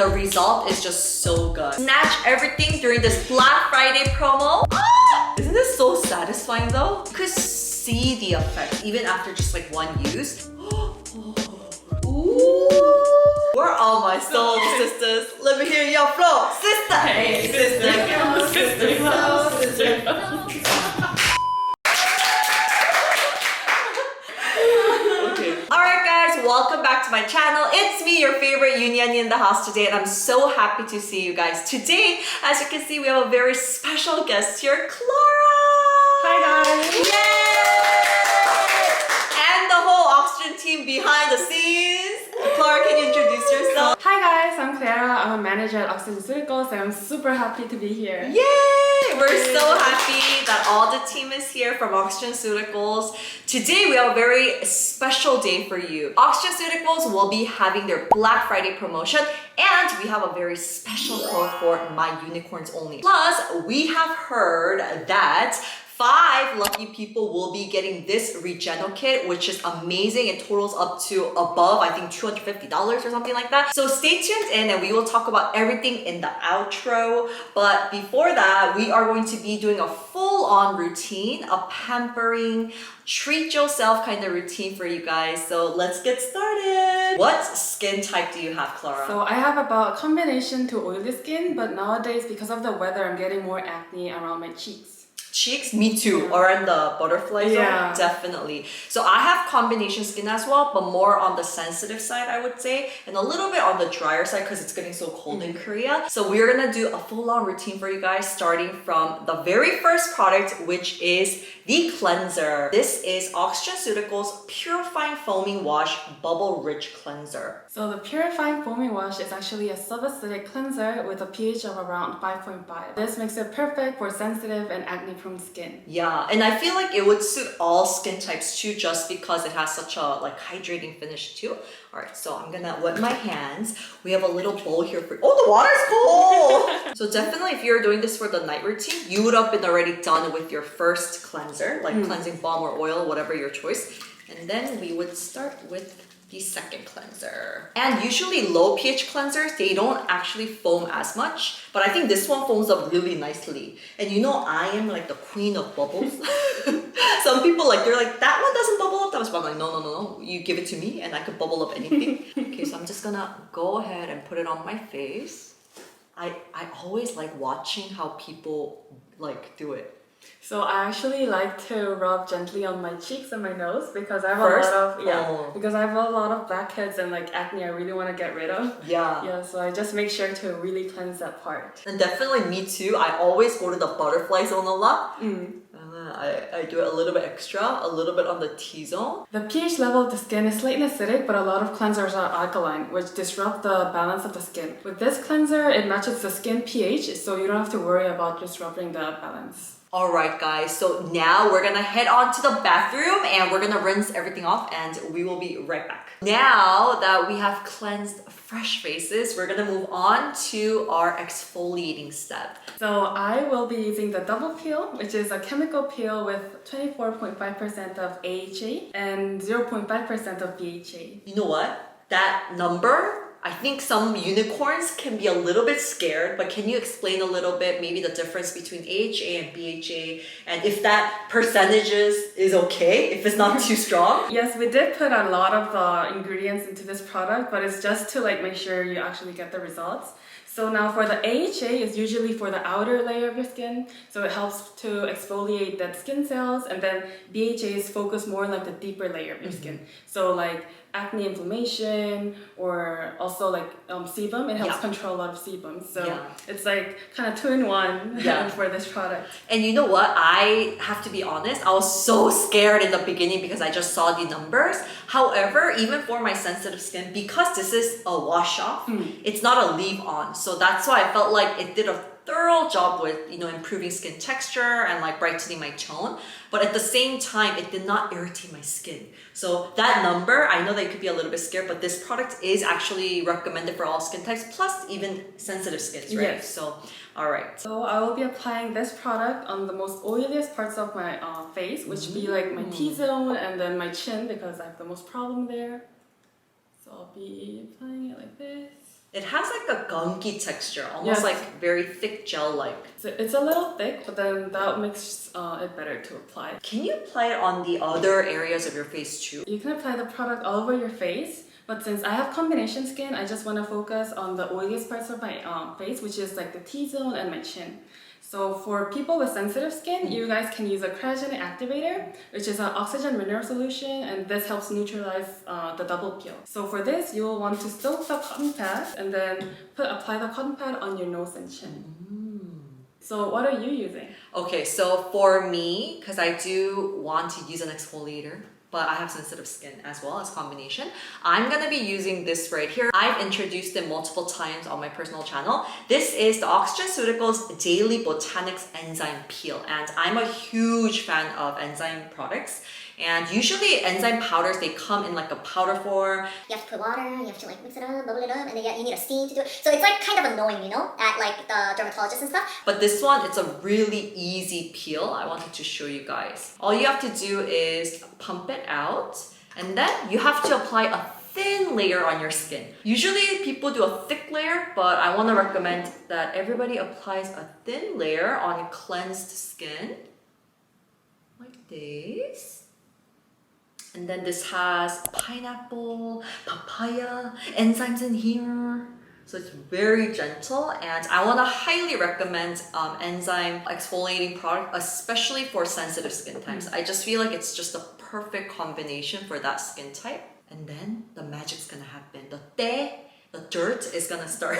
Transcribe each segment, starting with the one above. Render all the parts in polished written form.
The result is just so good. Snatch everything during this Black Friday promo. Ah! Isn't this so satisfying though? You could see the effect even after just like one use. Ooh. Where are my soul sisters? Let me hear your flow. Sister! Hey, sister, go, sister, go, sister, go. Alright guys, welcome back to my channel. It's me, your favorite EuniUnni in the house today, and I'm so happy to see you guys. Today, as you can see, we have a very special guest here, Clara! Hi guys! Yay! And the whole Oxygen team behind the scenes. Clara, can you introduce yourself? Hi guys, I'm Clara. I'm a manager at OxygenCeuticals and I'm super happy to be here. Yay! We're so happy that all the team is here from OxygenCeuticals. Today we have a very special day for you. OxygenCeuticals will be having their Black Friday promotion, and we have a very special code for My Unicorns only. Plus, we have heard that 5 lucky people will be getting this ReGenon Kit, which is amazing. It totals up to above, I think, $250 or something like that. So stay tuned in and we will talk about everything in the outro. But before that, we are going to be doing a full-on routine, a pampering, treat yourself kind of routine for you guys. So let's get started. What skin type do you have, Clara? So I have about a combination to oily skin, but nowadays because of the weather, I'm getting more acne around my cheeks. Cheeks? Me too. Or in the butterfly zone? Yeah. Definitely. So I have combination skin as well, but more on the sensitive side, I would say, and a little bit on the drier side because it's getting so cold in Korea. So we're gonna do a full-on routine for you guys, starting from the very first product, which is the cleanser. This is OxygenCeuticals Purifying Foaming Wash Bubble Rich Cleanser. So the Purifying Foaming Wash is actually a subacidic cleanser with a pH of around 5.5. This makes it perfect for sensitive and acne-prone skin. Yeah, and I feel like it would suit all skin types too, just because it has such a hydrating finish too. All right, so I'm gonna wet my hands. We have a little bowl here for, oh, the water's cold! So definitely if you're doing this for the night routine, you would have been already done with your first cleanser, like cleansing balm or oil, whatever your choice. And then we would start with the second cleanser. And usually low pH cleansers, they don't actually foam as much, but I think this one foams up really nicely. And you know, I am like the queen of bubbles. Some people they're like, that one doesn't bubble up that much, but I'm like, no, you give it to me and I could bubble up anything. Okay, so I'm just gonna go ahead and put it on my face. I always like watching how people do it. So I actually like to rub gently on my cheeks and my nose because I have because I have a lot of blackheads and acne I really want to get rid of. Yeah, so I just make sure to really cleanse that part. And definitely me too. I always go to the butterfly zone a lot. I do it a little bit extra, a little bit on the T-zone. The pH level of the skin is slightly acidic, but a lot of cleansers are alkaline, which disrupt the balance of the skin. With this cleanser, it matches the skin pH, so you don't have to worry about disrupting the balance. Alright guys, so now we're gonna head on to the bathroom and we're gonna rinse everything off and we will be right back. Now that we have cleansed fresh faces, we're gonna move on to our exfoliating step. So I will be using the double peel, which is a chemical peel with 24.5% of AHA and 0.5% of BHA. You know what? That number, I think some unicorns can be a little bit scared, but can you explain a little bit maybe the difference between AHA and BHA, and if that percentages is okay, if it's not too strong? Yes, we did put a lot of the ingredients into this product, but it's just to make sure you actually get the results. So now for the AHA is usually for the outer layer of your skin, so it helps to exfoliate dead skin cells, and then BHA is focused more on the deeper layer of your skin. So acne inflammation or also sebum, it helps control a lot of sebum. So it's kind of 2-in-1 for this product. And you know what? I have to be honest, I was so scared in the beginning because I just saw the numbers. However, even for my sensitive skin, because this is a wash off, it's not a leave on. So that's why I felt like it did a thorough job with improving skin texture and brightening my tone, but at the same time it did not irritate my skin. So that number, I know that you could be a little bit scared, but this product is actually recommended for all skin types, plus even sensitive skins, right? Yes. So alright, so I will be applying this product on the most oiliest parts of my face, which be my T-zone and then my chin because I have the most problem there. So I'll be applying it like this. It has like a gunky texture, almost Yes. like very thick gel-like. So it's a little thick, but then that makes it better to apply. Can you apply it on the other areas of your face too? You can apply the product all over your face, but since I have combination skin, I just want to focus on the oiliest parts of my face, which is like the T-zone and my chin. So for people with sensitive skin, you guys can use a cryogenic activator, which is an oxygen mineral solution, and this helps neutralize the double peel. So for this, you will want to soak the cotton pad and then apply the cotton pad on your nose and chin. So what are you using? Okay, so for me, because I do want to use an exfoliator, but I have sensitive skin as well as combination, I'm gonna be using this right here. I've introduced it multiple times on my personal channel. This is the OxygenCeuticals Daily Botanics Enzyme Peel, and I'm a huge fan of enzyme products. And usually enzyme powders, they come in like a powder form. You have to put water, you have to like mix it up, bubble it up, and then you need a steam to do it. So it's like kind of annoying, you know, at like the dermatologist and stuff. But this one, it's a really easy peel. I wanted to show you guys. All you have to do is pump it out, and then you have to apply a thin layer on your skin. Usually people do a thick layer, but I want to recommend that everybody applies a thin layer on cleansed skin, like this. And then this has pineapple, papaya, enzymes in here. So it's very gentle, and I want to highly recommend enzyme exfoliating product, especially for sensitive skin types. I just feel like it's just a perfect combination for that skin type. And then the magic's gonna happen. The dirt is gonna start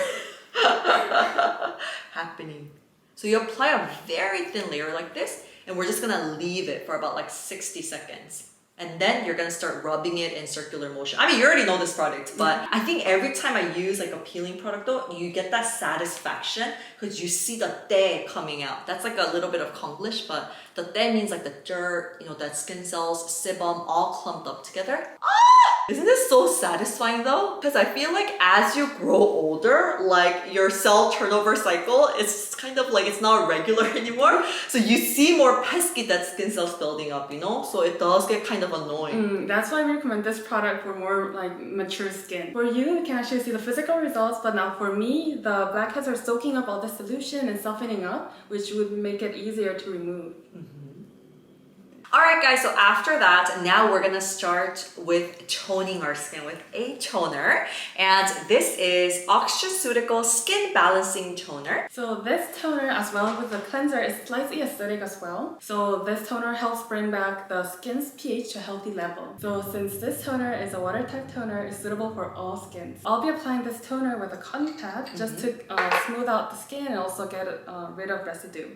happening. So you apply a very thin layer like this, and we're just gonna leave it for about like 60 seconds. And then you're gonna start rubbing it in circular motion. I mean, you already know this product, but I think every time I use like a peeling product though, you get that satisfaction because you see the te coming out. That's like a little bit of Konglish, but the te means like the dirt, you know, that skin cells, sebum, all clumped up together. Isn't this so satisfying though? Because I feel like as you grow older, like your cell turnover cycle, it's kind of like it's not regular anymore. So you see more pesky dead skin cells building up, you know? So it does get kind of annoying. That's why we recommend this product for more like mature skin. For you can actually see the physical results, but now for me, the blackheads are soaking up all the solution and softening up, which would make it easier to remove. Alright guys, so after that, now we're gonna start with toning our skin with a toner. And this is OxygenCeuticals Skin Balancing Toner. So this toner, as well with the cleanser, is slightly acidic as well. So this toner helps bring back the skin's pH to a healthy level. So since this toner is a water type toner, it's suitable for all skins. I'll be applying this toner with a cotton pad just to smooth out the skin and also get rid of residue.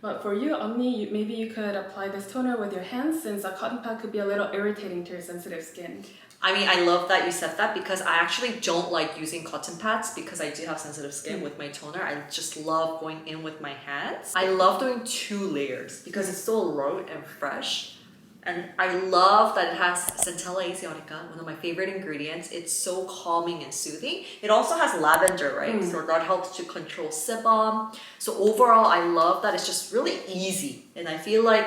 But for you, Unni, maybe you could apply this toner with your hands, since a cotton pad could be a little irritating to your sensitive skin. I mean, I love that you said that because I actually don't like using cotton pads because I do have sensitive skin with my toner. I just love going in with my hands. I love doing 2 layers because it's so light and fresh. And I love that it has Centella asiatica, one of my favorite ingredients. It's so calming and soothing. It also has lavender, right? So that helps to control sebum. So overall, I love that it's just really easy. And I feel like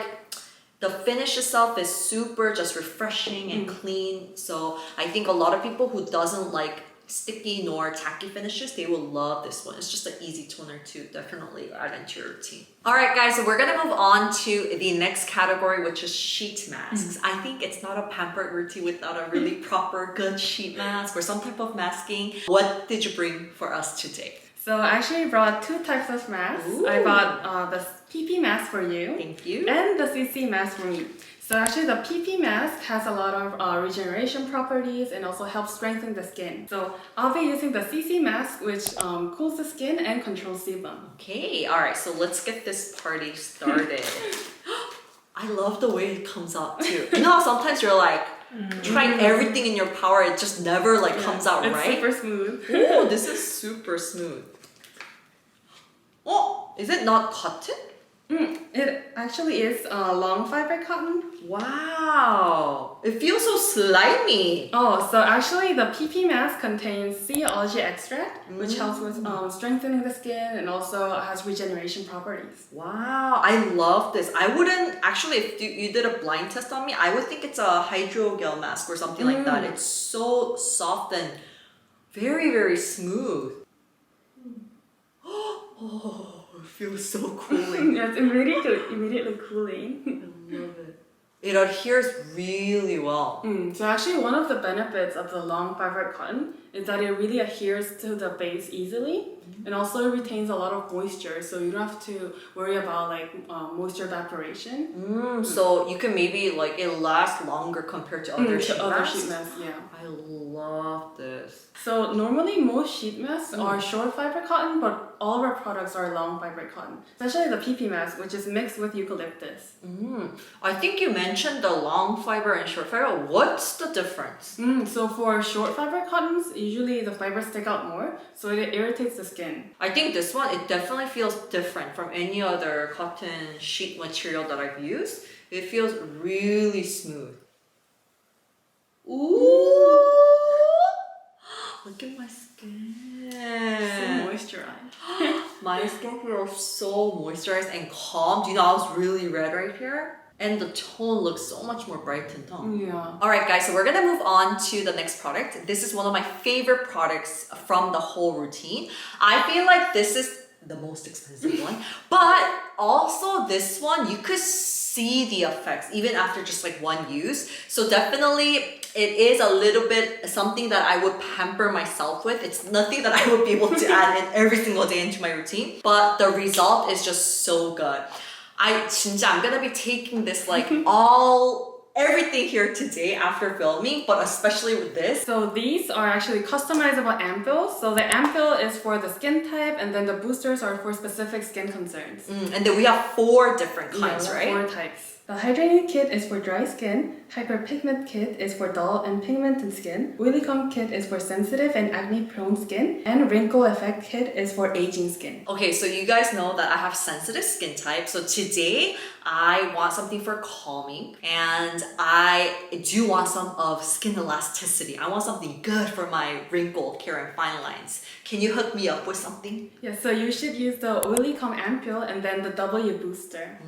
the finish itself is super just refreshing and clean. So I think a lot of people who doesn't like sticky nor tacky finishes, they will love this one. It's just an easy toner to definitely add into your routine. All right guys, so we're gonna move on to the next category, which is sheet masks. I think it's not a pampered routine without a really proper good sheet mask or some type of masking. What did you bring for us today? So I actually brought 2 types of masks. Ooh. I brought the PP mask for you. Thank you. And the CC mask for me. So actually the PP mask has a lot of regeneration properties and also helps strengthen the skin. So I'll be using the CC mask, which cools the skin and controls sebum. Okay, all right, so let's get this party started. I love the way it comes out too. You know how sometimes you're like, trying everything in your power, it just never like comes out it's right? super smooth. Oh, this is super smooth. Oh, is it not cotton? It actually is long fiber cotton. Wow, it feels so slimy. Oh, so actually the PP mask contains sea algae extract, which helps with strengthening the skin and also has regeneration properties. Wow, I love this. I wouldn't, actually if you did a blind test on me, I would think it's a hydrogel mask or something like that. It's so soft and Very, very smooth. Oh, it feels so cooling. Yeah, it's immediately cooling. I love it. It adheres really well. So actually one of the benefits of the long fiber cotton is that it really adheres to the base easily and also it retains a lot of moisture, so you don't have to worry about like moisture evaporation. So you can maybe like it lasts longer compared to other sheet masks. Yeah. I love this. So normally most sheet masks are short fiber cotton, but all of our products are long fiber cotton, especially the PP mask, which is mixed with eucalyptus. I think you mentioned the long fiber and short fiber. What's the difference? So for short fiber cottons, usually the fibers stick out more, so it irritates the skin. I think this one, it definitely feels different from any other cotton sheet material that I've used. It feels really smooth. Ooh! Look at my skin. So moisturized. My skin feels so moisturized and calm. Do you know I was really red right here? And the tone looks so much more bright and toned. Yeah. Alright guys, so we're gonna move on to the next product. This is one of my favorite products from the whole routine. I feel like this is the most expensive one, but also this one, you could see the effects even after just like one use. So definitely it is a little bit something that I would pamper myself with. It's nothing that I would be able to add in every single day into my routine, but the result is just so good. I'm gonna be taking this like everything here today after filming, but especially with this. So these are actually customizable ampoules. So the ampoule is for the skin type, and then the boosters are for specific skin concerns. And then we have 4 different kinds, right? 4 types. The Hydrating Kit is for dry skin, Hyperpigment Kit is for dull and pigmented skin, Oilycom Kit is for sensitive and acne-prone skin, and Wrinkle Effect Kit is for aging skin. Okay, so you guys know that I have sensitive skin type, so today I want something for calming, and I do want some of skin elasticity. I want something good for my wrinkle care and fine lines. Can you hook me up with something? Yeah, so you should use the Oilycom ampoule and then the W booster.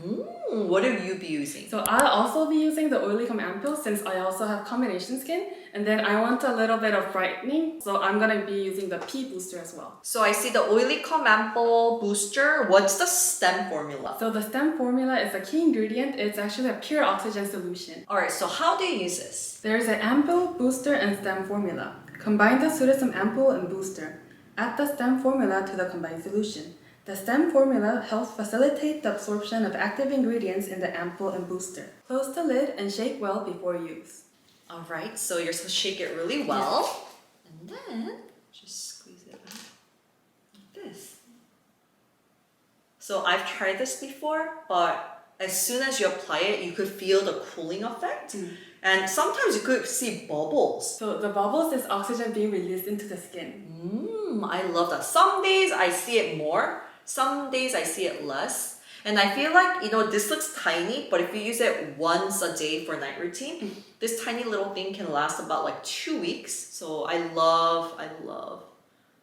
What will you be using? So I'll also be using the Oilycom ampoule since I also have combination skin, and then I want a little bit of brightening, so I'm gonna be using the P booster as well. So I see the Oilycom ampoule booster. What's the stem formula? So the stem formula is a key ingredient. It's actually a pure oxygen solution. Alright, so how do you use this? There's an ampoule, booster, and stem formula. Combine the Ceutisome ampoule and booster. Add the stem formula to the combined solution. The stem formula helps facilitate the absorption of active ingredients in the ampoule and booster. Close the lid and shake well before use. Alright, so you're supposed to shake it really well. And then just squeeze it out like this. So I've tried this before, but as soon as you apply it, you could feel the cooling effect. And sometimes you could see bubbles. So the bubbles is oxygen being released into the skin. I love that. Some days I see it more, some days I see it less. And I feel like, you know, this looks tiny, but if you use it once a day for night routine, this tiny little thing can last about like 2 weeks. So I love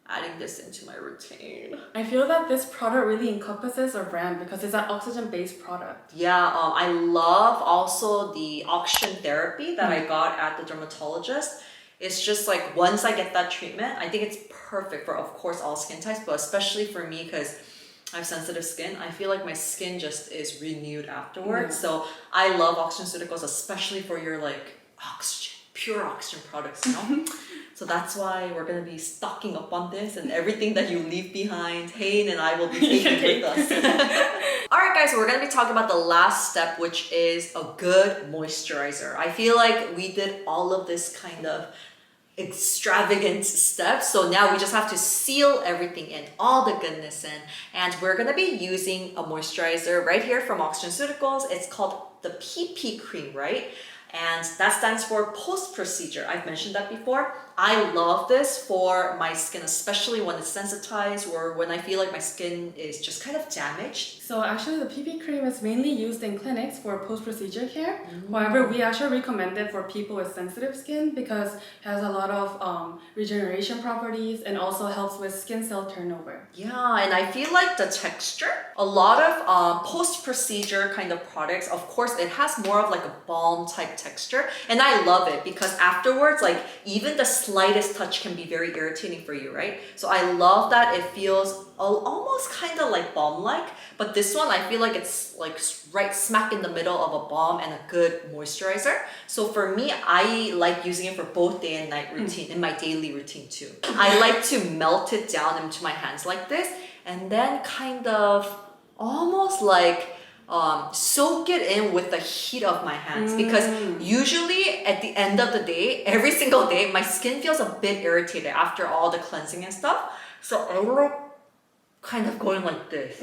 adding this into my routine. I feel that this product really encompasses our brand because it's an oxygen-based product. Yeah, I love also the oxygen therapy that I got at the dermatologist. It's just like once I get that treatment, I think it's perfect for, of course, all skin types, but especially for me because I have sensitive skin. I feel like my skin just is renewed afterwards. So I love OxygenCeuticals, especially for your like oxygen, pure oxygen products, you know? So that's why we're gonna be stocking up on this, and everything that you leave behind, Hayne and I will be taking with us. Alright guys, so we're gonna be talking about the last step, which is a good moisturizer. I feel like we did all of this kind of extravagant steps, so now we just have to seal everything in, all the goodness in, and we're gonna be using a moisturizer right here from OxygenCeuticals. It's called the PP cream, right? And that stands for post-procedure. I've mentioned that before. I love this for my skin, especially when it's sensitized or when I feel like my skin is just kind of damaged. So actually the PP cream is mainly used in clinics for post-procedure care. However, we actually recommend it for people with sensitive skin because it has a lot of regeneration properties and also helps with skin cell turnover. Yeah, and I feel like the texture, a lot of post-procedure kind of products, of course, it has more of like a balm type texture. And I love it because afterwards, like even the slightest touch can be very irritating for you, right? So I love that it feels almost kind of like balm-like, but this one I feel like it's like right smack in the middle of a balm and a good moisturizer. So for me, I like using it for both day and night routine, in my daily routine too. I like to melt it down into my hands like this, and then kind of almost like soak it in with the heat of my hands, because usually at the end of the day, every single day, my skin feels a bit irritated after all the cleansing and stuff. So I like kind of going like this.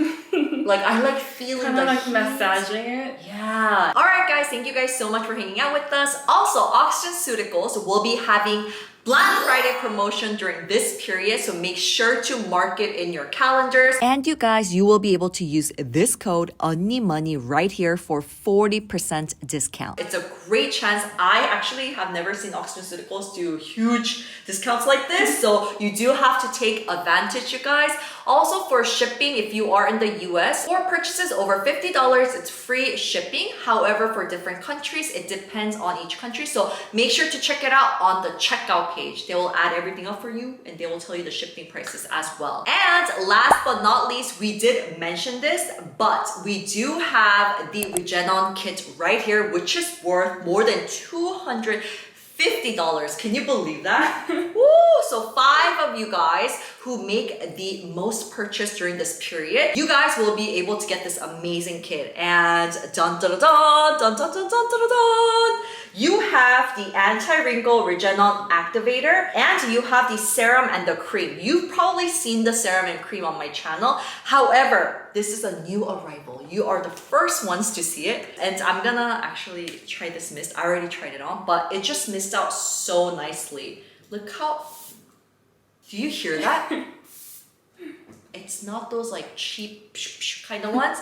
Like I like feeling kind the of like heat. massaging it. Yeah. Alright guys, thank you guys so much for hanging out with us. Also, OxygenCeuticals will be having Black Friday promotion during this period, so make sure to mark it in your calendars. And you guys, you will be able to use this code EuniUnni right here for 40% discount. It's a great chance. I actually have never seen OxygenCeuticals do huge discounts like this, so you do have to take advantage, you guys. Also, for shipping, if you are in the US, for purchases over $50, it's free shipping. However, for different countries, it depends on each country, so make sure to check it out on the checkout page. They will add everything up for you and they will tell you the shipping prices as well. And last but not least, we did mention this, but we do have the ReGenon Kit right here, which is worth more than $250. Can you believe that? Woo! So 5 of you guys who make the most purchase during this period, you guys will be able to get this amazing kit. And dun dun dun dun dun dun dun dun dun dun. You have the anti-wrinkle ReGenon activator, and you have the serum and the cream. You've probably seen the serum and cream on my channel. However, this is a new arrival. You are the first ones to see it. And I'm gonna actually try this mist. I already tried it on, but it just missed out so nicely. Look how, do you hear that? It's not those like cheap kind of ones.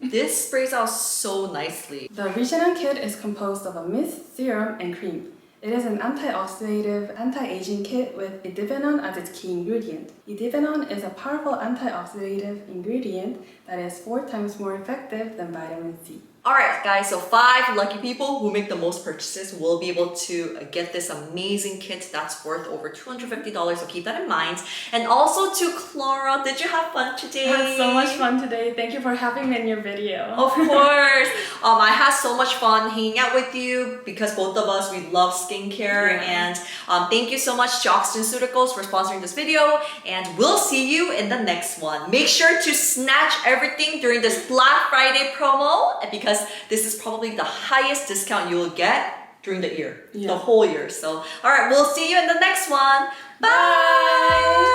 This sprays out so nicely. The ReGenon Kit is composed of a mist, serum, and cream. It is an antioxidative, anti-aging kit with edivenon as its key ingredient. Edivenon is a powerful antioxidative ingredient that is 4 times more effective than vitamin C. Alright guys, so 5 lucky people who make the most purchases will be able to get this amazing kit that's worth over $250, so keep that in mind. And also to Clara, did you have fun today? I had so much fun today. Thank you for having me in your video. Of course! I had so much fun hanging out with you because both of us, we love skincare. And thank you so much to OxygenCeuticals for sponsoring this video, and we'll see you in the next one. Make sure to snatch everything during this Black Friday promo, because this is probably the highest discount you will get during the year, the whole year. So, all right, we'll see you in the next one. Bye.